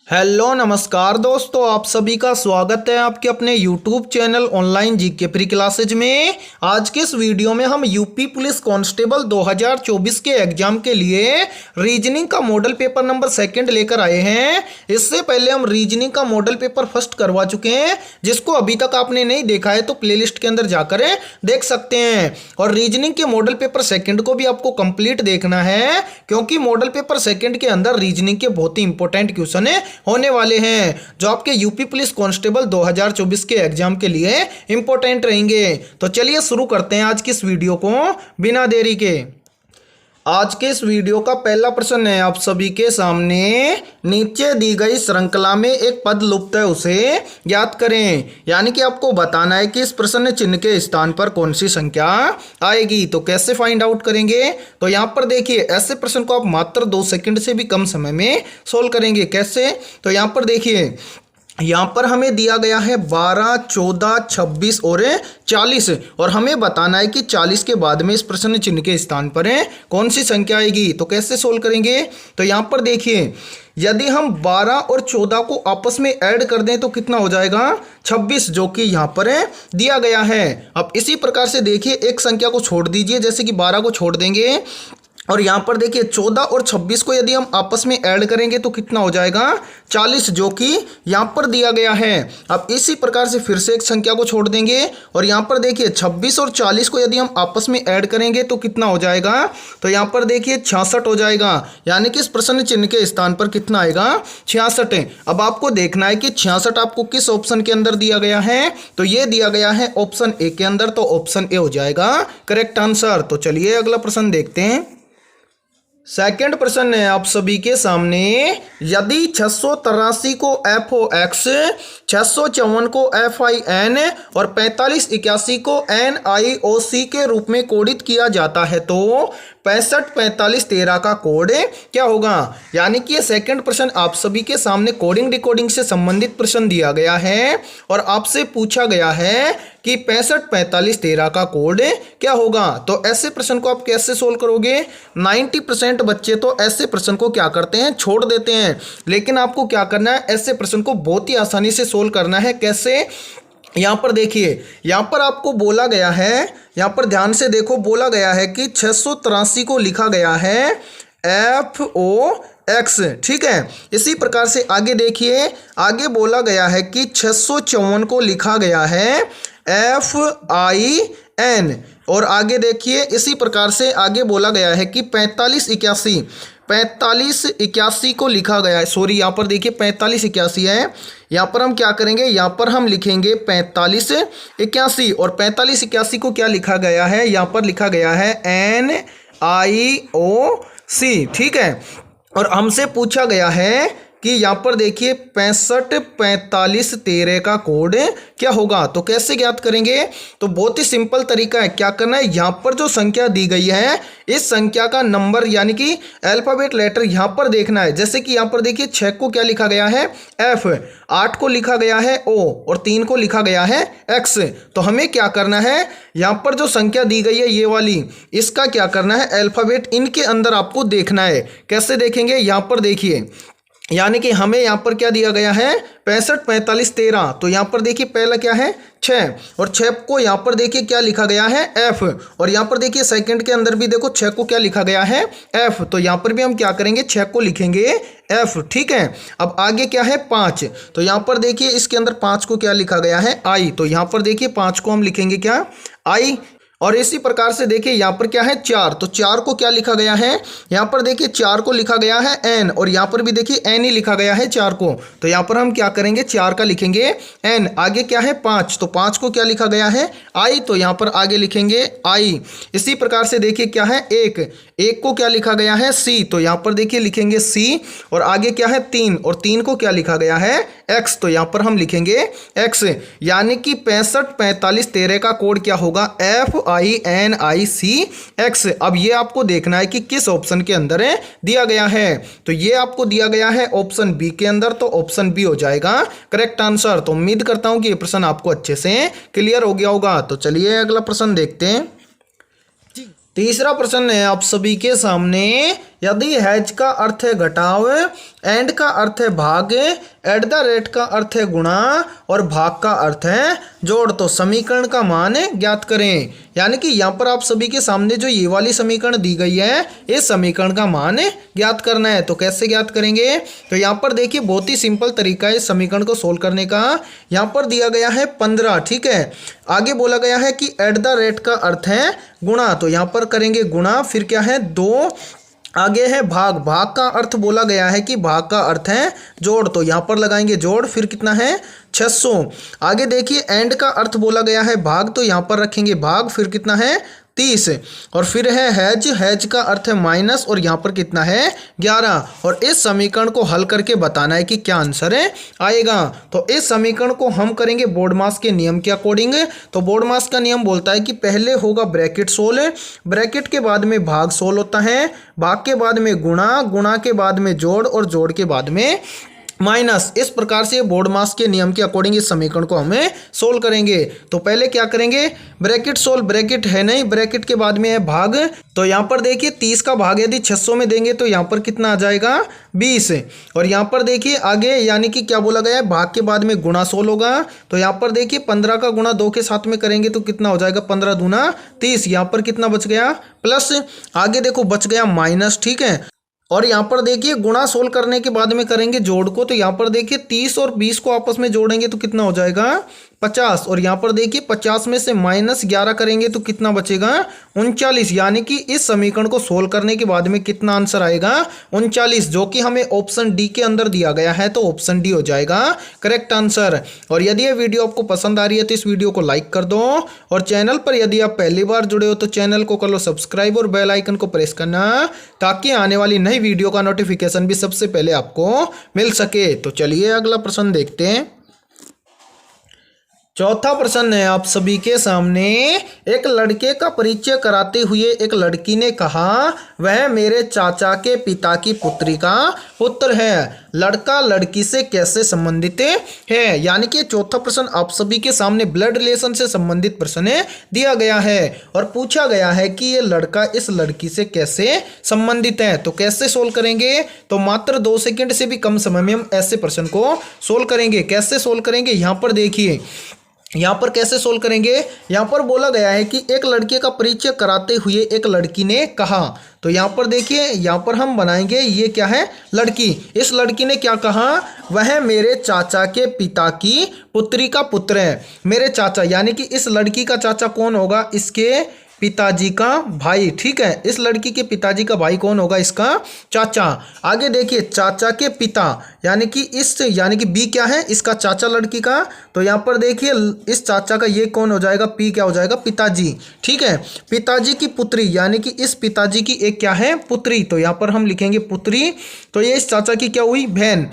Hello नमस्कार दोस्तों, आप सभी का स्वागत है आपके अपने YouTube channel online GK pre classes में। आज के इस वीडियो में हम यूपी पुलिस कांस्टेबल 2024 के एग्जाम के लिए रीजनिंग का मॉडल पेपर नंबर सेकंड लेकर आए हैं। इससे पहले हम रीजनिंग का मॉडल पेपर फर्स्ट करवा चुके हैं, जिसको अभी तक आपने नहीं देखा है तो प्लेलिस्ट के अंदर जाकर देख सकते हैं। और रीजनिंग के मॉडल पेपर सेकंड को भी आपको कंप्लीट देखना है, क्योंकि मॉडल पेपर सेकंड के अंदर रीजनिंग के बहुत ही इंपॉर्टेंट क्वेश्चन होने वाले हैं, जो आपके यूपी पुलिस कांस्टेबल 2024 के एग्जाम के लिए इंपॉर्टेंट रहेंगे। तो चलिए शुरू करते हैं आज की इस वीडियो को बिना देरी के। आज के इस वीडियो का पहला प्रश्न है आप सभी के सामने। नीचे दी गई श्रृंखला में एक पद लुप्त है, उसे ज्ञात करें। यानी कि आपको बताना है कि इस प्रश्न चिन्ह के स्थान पर कौन सी संख्या आएगी। तो कैसे फाइंड आउट करेंगे? तो यहाँ पर देखिए, ऐसे प्रश्न को आप मात्र 2 सेकंड से भी कम समय में सोल्व करेंगे। कैसे? तो यहाँ पर देखिए, यहाँ पर हमें दिया गया है 12, 14, 26 और 40, और हमें बताना है कि 40 के बाद में इस प्रश्न चिन्ह के स्थान पर कौन सी संख्या आएगी। तो कैसे सोल्व करेंगे? तो यहाँ पर देखिए, यदि हम 12 और 14 को आपस में ऐड कर दें तो कितना हो जाएगा? 26, जो कि यहाँ पर दिया गया है। अब इसी प्रकार से देखिए, एक संख्या को छोड़ दीजिए, जैसे कि 12 को छोड़ देंगे, और यहाँ पर देखिए 14 और 26 को यदि हम आपस में ऐड करेंगे तो कितना हो जाएगा? 40, जो कि यहाँ पर दिया गया है। अब इसी प्रकार से फिर से एक संख्या को छोड़ देंगे, और यहाँ पर देखिए 26 और 40 को यदि हम आपस में ऐड करेंगे तो कितना हो जाएगा? तो यहाँ पर देखिए 66 हो जाएगा। यानी कि इस प्रश्न चिन्ह के स्थान पर कितना आएगा? 66। अब आपको देखना है कि 66 आपको किस ऑप्शन के अंदर दिया गया है। तो ये दिया गया है ऑप्शन ए के अंदर, तो ऑप्शन ए हो जाएगा करेक्ट आंसर। तो चलिए अगला प्रश्न देखते हैं। सेकंड प्रश्न है आप सभी के सामने। यदि 683 को FOX, 654 को FIN और 4581 को NIOC के रूप में कोडित किया जाता है तो 65 45 13 का कोड क्या होगा? यानी कि ये सेकंड प्रश्न आप सभी के सामने कोडिंग डिकोडिंग से संबंधित प्रश्न दिया गया है, और आपसे पूछा गया है कि 65 45 13 का कोड क्या होगा। तो ऐसे प्रश्न को आप कैसे सोल्व करोगे? 90% बच्चे तो ऐसे प्रश्न को क्या करते हैं? छोड़ देते हैं। लेकिन आपको क्या करना है? ऐसे प्रश्न को बहुत ही आसानी से सोल्व करना है। कैसे? यहाँ पर देखिए, यहाँ पर आपको बोला गया है, यहाँ पर ध्यान से देखो, बोला गया है कि 683 को लिखा गया है FOX, ठीक है। इसी प्रकार से आगे देखिए, आगे बोला गया है कि 654 को लिखा गया है FIN, और आगे देखिए इसी प्रकार से आगे बोला गया है कि 4581 को लिखा गया है। सॉरी, यहाँ पर देखिए 4581 है। यहाँ पर हम क्या करेंगे? यहाँ पर हम लिखेंगे 4581, और 4581 को क्या लिखा गया है? यहाँ पर लिखा गया है NIOC, ठीक है। और हमसे पूछा गया है कि यहाँ पर देखिए 65 45 13 का कोड क्या होगा। तो कैसे ज्ञात करेंगे? तो बहुत ही सिंपल तरीका है। क्या करना है? यहाँ पर जो संख्या दी गई है, इस संख्या का नंबर यानी कि अल्फाबेट लेटर यहाँ पर देखना है। जैसे कि यहाँ पर देखिए 6 को क्या लिखा गया है? F, 8 को लिखा गया है O, और 3 को लिखा गया है X। तो हमें क्या करना है? यहाँ पर जो संख्या दी गई है ये वाली, इसका क्या करना है? अल्फाबेट इनके अंदर आपको देखना है। कैसे देखेंगे? यहाँ पर देखिए, यानी कि हमें यहाँ पर क्या दिया गया है? 65 45 13। तो यहाँ पर देखिए पहला क्या है? 6, और 6 को यहाँ पर देखिए क्या लिखा गया है? F, और यहाँ पर देखिए सेकंड के अंदर भी देखो 6 को क्या लिखा गया है? F। तो यहाँ पर भी हम क्या करेंगे? 6 को लिखेंगे F, ठीक है। अब आगे क्या है? 5। तो यहाँ पर देखिए इसके अंदर 5 को क्या लिखा गया है? I। तो यहाँ पर देखिए 5 को हम लिखेंगे क्या? I। और इसी प्रकार से देखिए यहाँ पर क्या है? 4। तो 4 को क्या लिखा गया है? यहाँ पर देखिए 4 को लिखा गया है N, और यहाँ पर भी देखिए N ही लिखा गया है 4 को। तो यहाँ पर हम क्या करेंगे? 4 का लिखेंगे N। आगे क्या है? 5। तो 5 को क्या लिखा गया है? I। तो यहाँ पर आगे लिखेंगे I। इसी प्रकार से देखिए क्या है? 1 को क्या लिखा गया है? C। तो यहाँ पर देखिए लिखेंगे C, और आगे क्या है? 3, और 3 को क्या लिखा गया है? X। तो यहाँ पर हम लिखेंगे X। यानी कि 65 45 13 का कोड क्या होगा? FINICX। अब ये आपको देखना है कि किस ऑप्शन के अंदर दिया गया है। तो ये आपको दिया गया है ऑप्शन बी के अंदर, तो ऑप्शन बी हो जाएगा करेक्ट आंसर। तो उम्मीद करता हूं कि ये प्रश्न आपको अच्छे से क्लियर हो गया होगा। तो चलिए अगला प्रश्न देखते हैं। तीसरा प्रश्न है आप सभी के सामने। यदि हैज का अर्थ है घटाव, एंड का अर्थ है भाग, एट द रेट का अर्थ है गुणा और भाग का अर्थ है जोड़, तो समीकरण का मान ज्ञात करें। यानी कि यहाँ पर आप सभी के सामने जो ये वाली समीकरण दी गई है, इस समीकरण का मान ज्ञात करना है। तो कैसे ज्ञात करेंगे? तो यहाँ पर देखिए बहुत ही सिंपल तरीका है इस समीकरण को सोल्व करने का। यहाँ पर दिया गया है 15, ठीक है। आगे बोला गया है कि एट द रेट का अर्थ है गुणा, तो यहाँ पर करेंगे गुणा, फिर क्या है 2, आगे है भाग, भाग का अर्थ बोला गया है कि भाग का अर्थ है जोड़, तो यहाँ पर लगाएंगे जोड़, फिर कितना है 600। आगे देखिए एंड का अर्थ बोला गया है भाग, तो यहाँ पर रखेंगे भाग, फिर कितना है 30, और फिर है हैज, हैज का अर्थ है माइनस, और यहाँ पर कितना है 11। और इस समीकरण को हल करके बताना है कि क्या आंसर है आएगा। तो इस समीकरण को हम करेंगे बोर्ड मास के नियम के अकॉर्डिंग। तो बोर्ड मास का नियम बोलता है कि पहले होगा ब्रैकेट सोल, ब्रैकेट के बाद में भाग सोल होता है, भाग के बाद में गुणा, गुणा के बाद में जोड़, और जोड़ के बाद में माइनस। इस प्रकार से बोर्ड मास के नियम के अकॉर्डिंग इस समीकरण को हमें सोल्व करेंगे। तो पहले क्या करेंगे, ब्रैकेट सोल्व, ब्रैकेट है नहीं, ब्रैकेट के बाद में है भाग, तो यहाँ पर देखिए 30 का भाग यदि 600 में देंगे तो यहाँ पर कितना आ जाएगा 20, और यहाँ पर देखिए आगे यानी कि क्या बोला गया है, भाग के बाद में गुणा सोल्व होगा, तो यहाँ पर देखिए 15 का गुणा 2 के साथ में करेंगे तो कितना हो जाएगा 15 दूना 30, यहाँ पर कितना बच गया प्लस, आगे देखो बच गया माइनस, ठीक है। और यहाँ पर देखिए गुणा सोल्व करने के बाद में करेंगे जोड़ को, तो यहाँ पर देखिए 30 और 20 को आपस में जोड़ेंगे तो कितना हो जाएगा 50, और यहाँ पर देखिए 50 में से -11 करेंगे तो कितना बचेगा 39। यानी कि इस समीकरण को सोल्व करने के बाद में कितना आंसर आएगा 39, जो कि हमें ऑप्शन डी के अंदर दिया गया है, तो ऑप्शन डी हो जाएगा करेक्ट आंसर। और यदि ये वीडियो आपको पसंद आ रही है तो इस वीडियो को लाइक कर दो, और चैनल पर यदि आप पहली बार जुड़े हो तो चैनल को कर लो सब्सक्राइब और बेल आइकन को प्रेस करना, ताकि आने वाली नई वीडियो का नोटिफिकेशन भी सबसे पहले आपको मिल सके। तो चलिए अगला प्रश्न देखते हैं। चौथा प्रश्न है आप सभी के सामने। एक लड़के का परिचय कराते हुए एक लड़की ने कहा, वह मेरे चाचा के पिता की पुत्री का पुत्र है। लड़का लड़की से कैसे संबंधित है? यानी कि चौथा प्रश्न आप सभी के सामने ब्लड रिलेशन से संबंधित प्रश्न दिया गया है और पूछा गया है कि ये लड़का इस लड़की से कैसे संबंधित है। तो कैसे सोल्व करेंगे? तो मात्र 2 सेकंड से भी कम समय में हम ऐसे प्रश्न को सोल्व करेंगे। कैसे सोल्व करेंगे? यहाँ पर देखिए, यहाँ पर कैसे सोल्व करेंगे। यहाँ पर बोला गया है कि एक लड़के का परिचय कराते हुए एक लड़की ने कहा, तो यहाँ पर देखिए, यहाँ पर हम बनाएंगे ये क्या है लड़की। इस लड़की ने क्या कहा, वह मेरे चाचा के पिता की पुत्री का पुत्र है। मेरे चाचा यानी कि इस लड़की का चाचा कौन होगा, इसके पिताजी का भाई, ठीक है। इस लड़की के पिताजी का भाई कौन होगा, इसका चाचा। आगे देखिए चाचा के पिता यानी कि बी क्या है, इसका चाचा लड़की का, तो यहाँ पर देखिए इस चाचा का ये कौन हो जाएगा, पी क्या हो जाएगा, पिताजी, ठीक है। पिताजी की पुत्री यानी कि इस पिताजी की एक क्या है पुत्री, तो यहाँ पर हम लिखेंगे पुत्री, तो ये इस चाचा की क्या हुई बहन,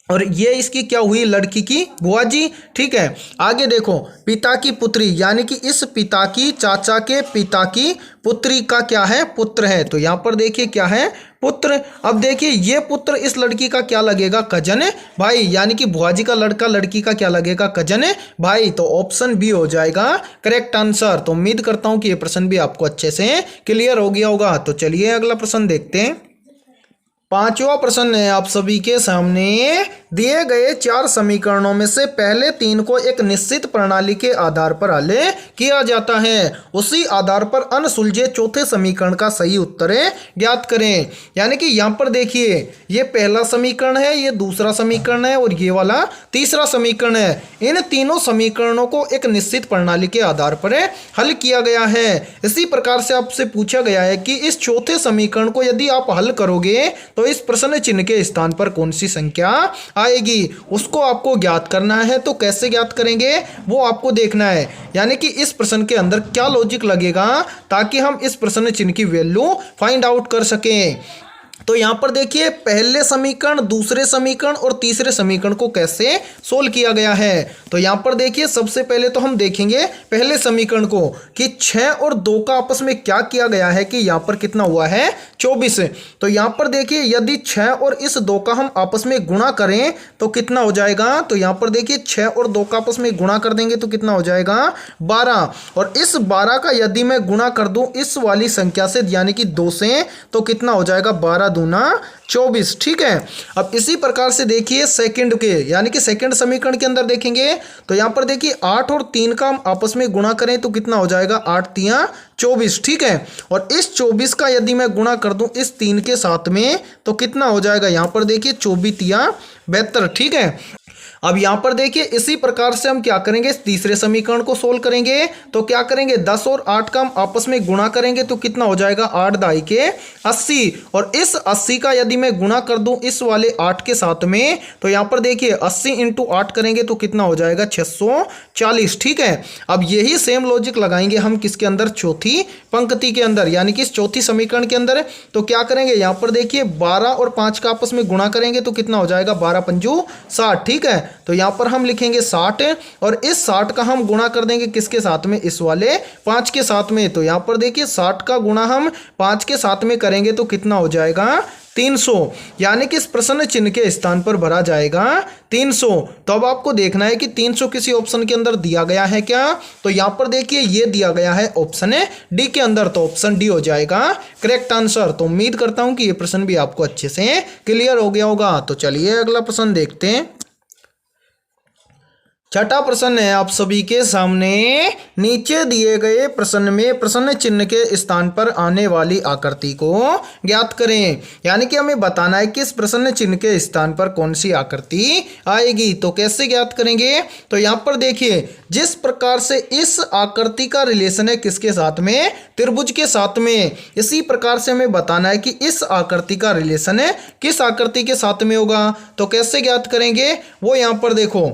और ये इसकी क्या हुई लड़की की बुआ जी, ठीक है। आगे देखो पिता की पुत्री यानी कि इस पिता की चाचा के पिता की पुत्री का क्या है पुत्र है, तो यहाँ पर देखिए क्या है पुत्र। अब देखिए ये पुत्र इस लड़की का क्या लगेगा, कजन भाई, यानी कि बुआ जी का लड़का लड़की का क्या लगेगा, कजन भाई। तो ऑप्शन बी हो जाएगा करेक्ट आंसर। तो उम्मीद करता हूँ कि ये प्रश्न भी आपको अच्छे से क्लियर हो गया होगा। तो चलिए अगला प्रश्न देखते हैं। पांचवा प्रश्न है आप सभी के सामने। दिए गए 4 समीकरणों में से पहले 3 को एक निश्चित प्रणाली के आधार पर हल किया जाता है, उसी आधार पर अनसुलझे चौथे समीकरण का सही उत्तर ज्ञात करें। यानी कि यहाँ पर देखिए ये पहला समीकरण है, ये दूसरा समीकरण है और ये वाला तीसरा समीकरण है। इन तीनों समीकरणों को एक निश्चित प्रणाली के आधार पर हल किया गया है। इसी प्रकार से आपसे पूछा गया है कि इस चौथे समीकरण को यदि आप हल करोगे तो इस प्रश्न चिन्ह के स्थान पर कौन सी संख्या आएगी, उसको आपको ज्ञात करना है। तो कैसे ज्ञात करेंगे वो आपको देखना है, यानी कि इस प्रश्न के अंदर क्या लॉजिक लगेगा ताकि हम इस प्रश्न चिन्ह की वैल्यू फाइंड आउट कर सकें। तो यहाँ पर देखिए पहले समीकरण, दूसरे समीकरण और तीसरे समीकरण को कैसे सोल्व किया गया है। तो यहाँ पर देखिए सबसे पहले तो हम देखेंगे पहले समीकरण को कि 6 और 2 का आपस में क्या किया गया है कि यहाँ पर कितना हुआ है 24। तो यहाँ पर देखिए यदि 6 और इस 2 का हम आपस में गुणा करें तो कितना हो जाएगा। तो यहाँ पर देखिए 6 और 2 का आपस में गुणा कर देंगे तो कितना हो जाएगा 12, और इस 12 का यदि मैं गुणा कर दूं इस वाली संख्या से यानी कि 2 से, तो कितना हो जाएगा 12 दूना 24, ठीक है। अब इसी प्रकार से देखिए सेकंड के यानी कि सेकंड समीकरण के अंदर देखेंगे तो यहाँ पर देखिए 8 और 3 का हम आपस में गुणा करें तो कितना हो जाएगा, 8 तिया 24, ठीक है। और इस 24 का यदि मैं गुणा कर दूं इस 3 के साथ में तो कितना हो जाएगा, यहाँ पर देखिए 24 तिया 72, ठीक है। अब यहाँ पर देखिए इसी प्रकार से हम क्या करेंगे, इस तीसरे समीकरण को सोल्व करेंगे तो क्या करेंगे, 10 और 8 का हम आपस में गुणा करेंगे तो कितना हो जाएगा, 8 दाई के 80। और इस 80 का यदि मैं गुणा कर दूं इस वाले 8 के साथ में तो यहाँ पर देखिए 80 × 8 करेंगे तो कितना हो जाएगा, 640, ठीक है। अब यही सेम लॉजिक लगाएंगे हम किसके अंदर, चौथी पंक्ति के अंदर यानी कि इस चौथी समीकरण के अंदर। तो क्या करेंगे, यहाँ पर देखिए 12 और 5 का आपस में गुणा करेंगे तो कितना हो जाएगा, 12 पंजू 60, ठीक है। तो यहाँ पर हम लिखेंगे 60 और इस 60 का हम गुणा कर देंगे किसके साथ में, इस वाले 5 के साथ में। तो यहाँ पर देखिए 60 का गुणा हम 5 के साथ में करेंगे तो कितना हो जाएगा, 300, यानी कि इस प्रश्न चिन्ह के स्थान पर भरा जाएगा 300। तो अब आपको देखना है कि 300 किसी ऑप्शन के अंदर दिया गया है क्या, तो यहाँ पर देखिए ये दिया गया है ऑप्शन डी के अंदर, तो ऑप्शन डी हो जाएगा करेक्ट आंसर। तो उम्मीद करता हूं कि ये प्रश्न भी आपको अच्छे से क्लियर हो गया होगा। तो चलिए अगला प्रश्न देखते हैं। छठा प्रश्न है आप सभी के सामने, नीचे दिए गए प्रश्न में प्रश्न चिन्ह के स्थान पर आने वाली आकृति को ज्ञात करें। यानी कि हमें बताना है कि इस प्रश्न चिन्ह के स्थान पर कौन सी आकृति आएगी। तो कैसे ज्ञात करेंगे, तो यहाँ पर देखिए जिस प्रकार से इस आकृति का रिलेशन है किसके साथ में, त्रिभुज के साथ में, इसी प्रकार से हमें बताना है कि इस आकृति का रिलेशन है किस आकृति के साथ में होगा। तो कैसे ज्ञात करेंगे, वो यहाँ पर देखो,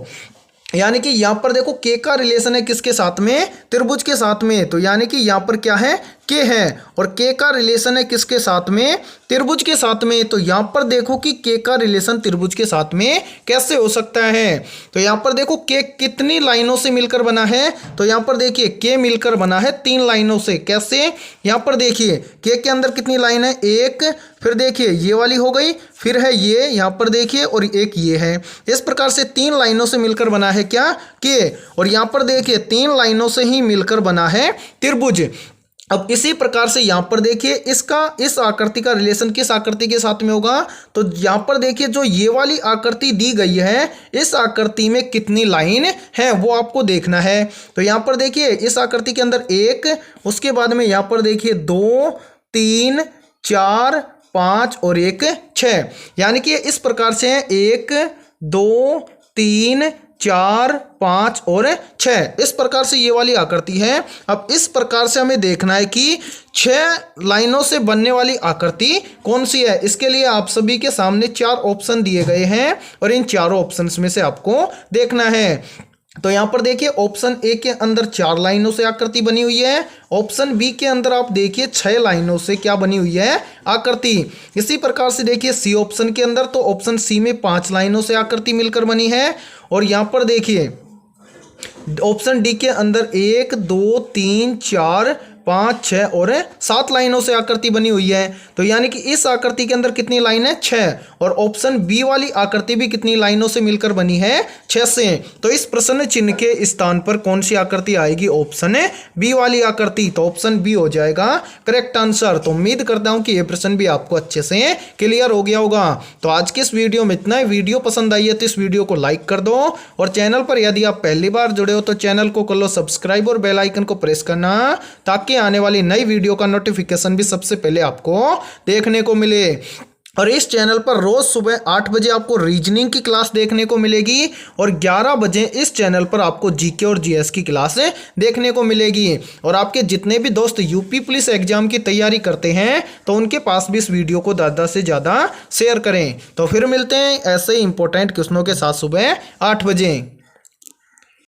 यानी कि यहाँ पर देखो के का रिलेशन है किसके साथ में, त्रिभुज के साथ में। तो यानी कि यहाँ पर क्या है, के है, और के का रिलेशन है किसके साथ में, त्रिभुज के साथ में। तो यहाँ पर देखो कि के का रिलेशन त्रिभुज के साथ में कैसे हो सकता है। तो यहाँ पर देखो के कितनी लाइनों से मिलकर बना है, तो यहाँ पर देखिए के मिलकर बना है 3 लाइनों से। कैसे, यहाँ पर देखिए के अंदर कितनी लाइन है, एक, फिर देखिए ये वाली हो गई, फिर है ये यहाँ पर देखिए, और एक ये है। इस प्रकार से 3 लाइनों से मिलकर बना है क्या, के, और यहाँ पर देखिए 3 लाइनों से ही मिलकर बना है त्रिभुज। अब इसी प्रकार से यहाँ पर देखिए इसका इस आकृति का रिलेशन किस आकृति के साथ में होगा। तो यहाँ पर देखिए जो ये वाली आकृति दी गई है, इस आकृति में कितनी लाइन है वो आपको देखना है। तो यहाँ पर देखिए इस आकृति के अंदर एक, उसके बाद में यहाँ पर देखिए 2, 3, 4, 5 और एक 6, यानी कि इस प्रकार से है 1, 2, 3, 4, 5 और 6, इस प्रकार से ये वाली आकृति है। अब इस प्रकार से हमें देखना है कि 6 लाइनों से बनने वाली आकृति कौन सी है। इसके लिए आप सभी के सामने 4 ऑप्शन दिए गए हैं और इन चारों ऑप्शंस में से आपको देखना है। तो यहाँ पर देखिए ऑप्शन ए के अंदर 4 लाइनों से आकृति बनी हुई है, ऑप्शन बी के अंदर आप देखिए 6 लाइनों से क्या बनी हुई है, आकृति। इसी प्रकार से देखिए सी ऑप्शन के अंदर, तो ऑप्शन सी में 5 लाइनों से आकृति मिलकर बनी है। और यहाँ पर देखिए ऑप्शन डी के अंदर 1, 2, 3, 4, 5, 6 और 7 लाइनों से आकृति बनी हुई है। तो यानी कि इस आकृति के अंदर कितनी लाइन है, 6, और ऑप्शन बी वाली आकृति भी कितनी लाइनों से मिलकर बनी है, 6 से। तो इस प्रश्न चिन्ह के स्थान पर कौन सी आकृति आएगी, ऑप्शन बी वाली आकृति। तो ऑप्शन बी हो जाएगा करेक्ट आंसर। तो उम्मीद करता हूं कि यह प्रश्न भी आपको अच्छे से क्लियर हो गया होगा। तो आज के इस वीडियो में इतना ही। वीडियो पसंद आई है तो इस वीडियो को लाइक कर दो, और चैनल पर यदि आप पहली बार जुड़े हो तो चैनल को कर लो सब्सक्राइब और बेल आइकन को प्रेस करना, ताकि आने वाली नई वीडियो का नोटिफिकेशन भी सबसे पहले आपको देखने को मिले। और इस चैनल पर रोज सुबह 8 बजे आपको रीजनिंग की क्लास देखने को मिलेगी, और 11 बजे इस चैनल पर आपको जीके और जीएस की क्लास देखने को मिलेगी। और आपके जितने भी दोस्त यूपी पुलिस एग्जाम की तैयारी करते हैं तो उनके पास भी इस वीडियो को ज़्यादा से ज़्यादा शेयर करें। तो फिर मिलते हैं ऐसे ही इंपॉर्टेंट क्वेश्चनों के साथ सुबह 8 बजे।